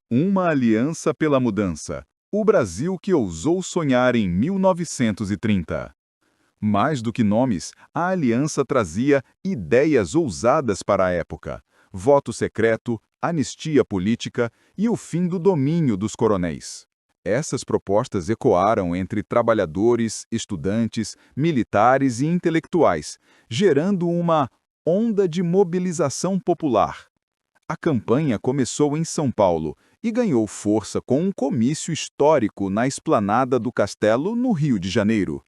Uma aliança pela mudança. O Brasil que ousou sonhar em 1930. Mais do que nomes, a aliança trazia ideias ousadas para a época: voto secreto, anistia política e o fim do domínio dos coronéis. Essas propostas ecoaram entre trabalhadores, estudantes, militares e intelectuais, gerando uma onda de mobilização popular. A campanha começou em São Paulo e ganhou força com um comício histórico na esplanada do Castelo, no Rio de Janeiro.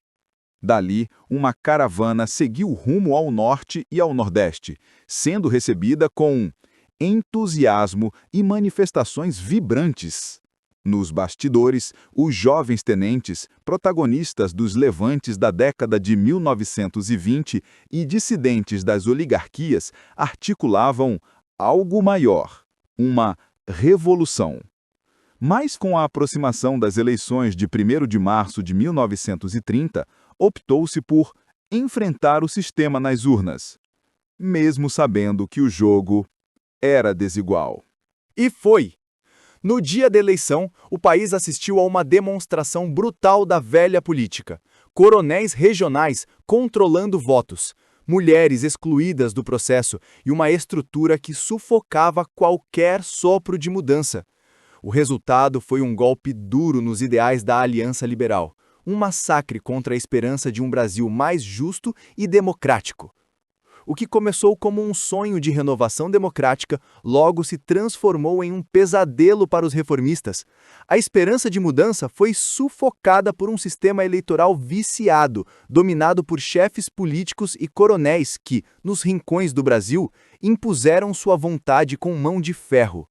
Dali, uma caravana seguiu rumo ao norte e ao nordeste, sendo recebida com entusiasmo e manifestações vibrantes. Nos bastidores, os jovens tenentes, protagonistas dos levantes da década de 1920 e dissidentes das oligarquias, articulavam algo maior, uma revolução. Mas com a aproximação das eleições de 1º de março de 1930, optou-se por enfrentar o sistema nas urnas, mesmo sabendo que o jogo era desigual. E foi! No dia da eleição, o país assistiu a uma demonstração brutal da velha política. Coronéis regionais controlando votos, mulheres excluídas do processo e uma estrutura que sufocava qualquer sopro de mudança. O resultado foi um golpe duro nos ideais da Aliança Liberal, um massacre contra a esperança de um Brasil mais justo e democrático. O que começou como um sonho de renovação democrática, logo se transformou em um pesadelo para os reformistas. A esperança de mudança foi sufocada por um sistema eleitoral viciado, dominado por chefes políticos e coronéis que, nos rincões do Brasil, impuseram sua vontade com mão de ferro.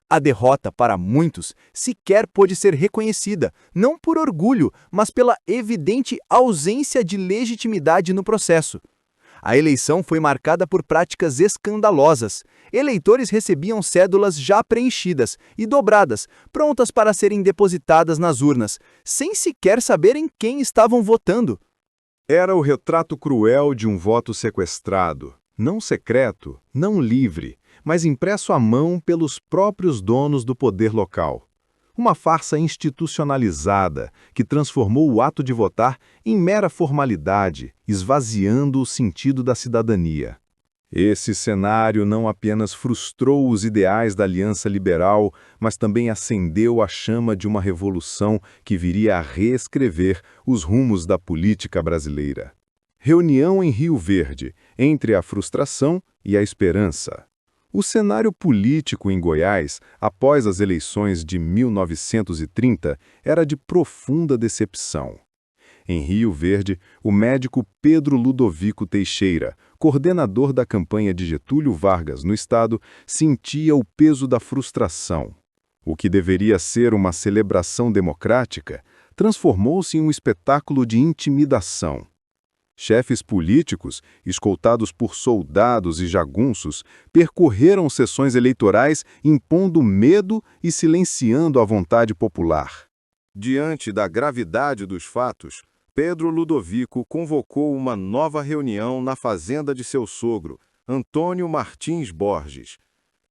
A derrota, para muitos, sequer pôde ser reconhecida, não por orgulho, mas pela evidente ausência de legitimidade no processo. A eleição foi marcada por práticas escandalosas. Eleitores recebiam cédulas já preenchidas e dobradas, prontas para serem depositadas nas urnas, sem sequer saberem quem estavam votando. Era o retrato cruel de um voto sequestrado, não secreto, não livre, mas impresso à mão pelos próprios donos do poder local. Uma farsa institucionalizada que transformou o ato de votar em mera formalidade, esvaziando o sentido da cidadania. Esse cenário não apenas frustrou os ideais da Aliança Liberal, mas também acendeu a chama de uma revolução que viria a reescrever os rumos da política brasileira. Reunião em Rio Verde, entre a frustração e a esperança. O cenário político em Goiás, após as eleições de 1930, era de profunda decepção. Em Rio Verde, o médico Pedro Ludovico Teixeira, coordenador da campanha de Getúlio Vargas no estado, sentia o peso da frustração. O que deveria ser uma celebração democrática, transformou-se em um espetáculo de intimidação. Chefes políticos, escoltados por soldados e jagunços, percorreram sessões eleitorais impondo medo e silenciando a vontade popular. Diante da gravidade dos fatos, Pedro Ludovico convocou uma nova reunião na fazenda de seu sogro, Antônio Martins Borges.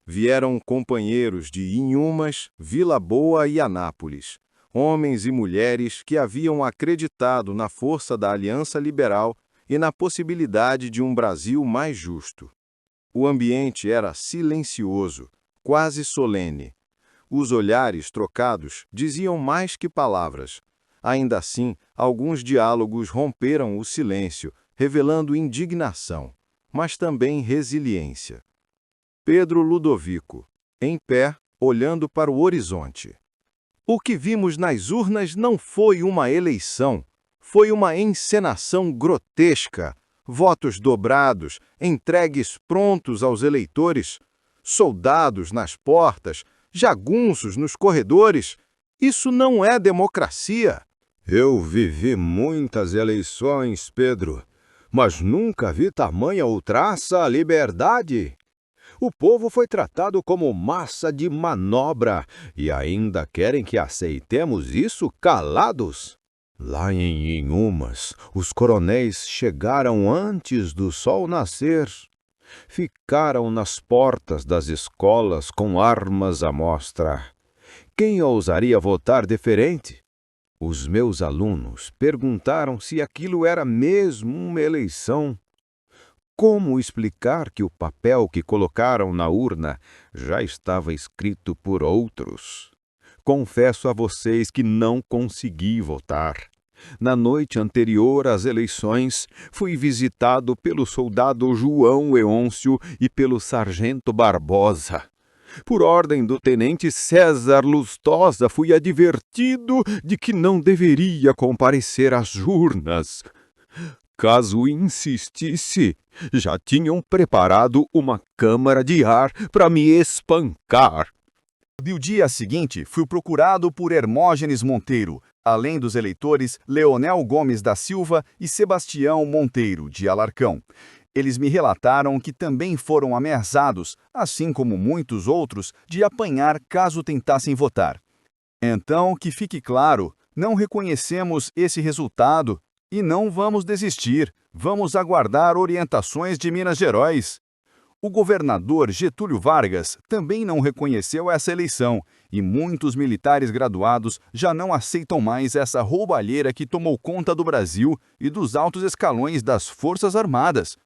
Vieram companheiros de Inhumas, Vila Boa e Anápolis. Homens e mulheres que haviam acreditado na força da Aliança Liberal e na possibilidade de um Brasil mais justo. O ambiente era silencioso, quase solene. Os olhares trocados diziam mais que palavras. Ainda assim, alguns diálogos romperam o silêncio, revelando indignação, mas também resiliência. Pedro Ludovico, em pé, olhando para o horizonte. O que vimos nas urnas não foi uma eleição, foi uma encenação grotesca, votos dobrados, entregues prontos aos eleitores, soldados nas portas, jagunços nos corredores. Isso não é democracia. Eu vivi muitas eleições, Pedro, mas nunca vi tamanha ultraça à liberdade. O povo foi tratado como massa de manobra e ainda querem que aceitemos isso calados. Lá em Inhumas, os coronéis chegaram antes do sol nascer. Ficaram nas portas das escolas com armas à mostra. Quem ousaria votar diferente? Os meus alunos perguntaram se aquilo era mesmo uma eleição. Como explicar que o papel que colocaram na urna já estava escrito por outros? Confesso a vocês que não consegui votar. Na noite anterior às eleições, fui visitado pelo soldado João Leôncio e pelo sargento Barbosa. Por ordem do tenente César Lustosa, fui advertido de que não deveria comparecer às urnas. Caso insistisse, já tinham preparado uma câmara de ar para me espancar. No dia seguinte, fui procurado por Hermógenes Monteiro, além dos eleitores Leonel Gomes da Silva e Sebastião Monteiro, de Alarcão. Eles me relataram que também foram ameaçados, assim como muitos outros, de apanhar caso tentassem votar. Então, que fique claro, não reconhecemos esse resultado e não vamos desistir, vamos aguardar orientações de Minas Gerais. O governador Getúlio Vargas também não reconheceu essa eleição e muitos militares graduados já não aceitam mais essa roubalheira que tomou conta do Brasil e dos altos escalões das Forças Armadas.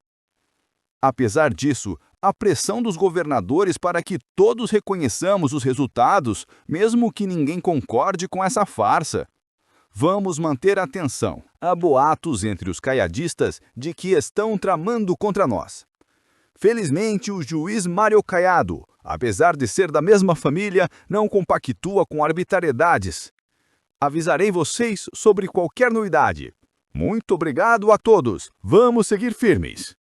Apesar disso, a pressão dos governadores para que todos reconheçamos os resultados, mesmo que ninguém concorde com essa farsa. Vamos manter a atenção. Há boatos entre os caiadistas de que estão tramando contra nós. Felizmente, o juiz Mário Caiado, apesar de ser da mesma família, não compactua com arbitrariedades. Avisarei vocês sobre qualquer novidade. Muito obrigado a todos. Vamos seguir firmes.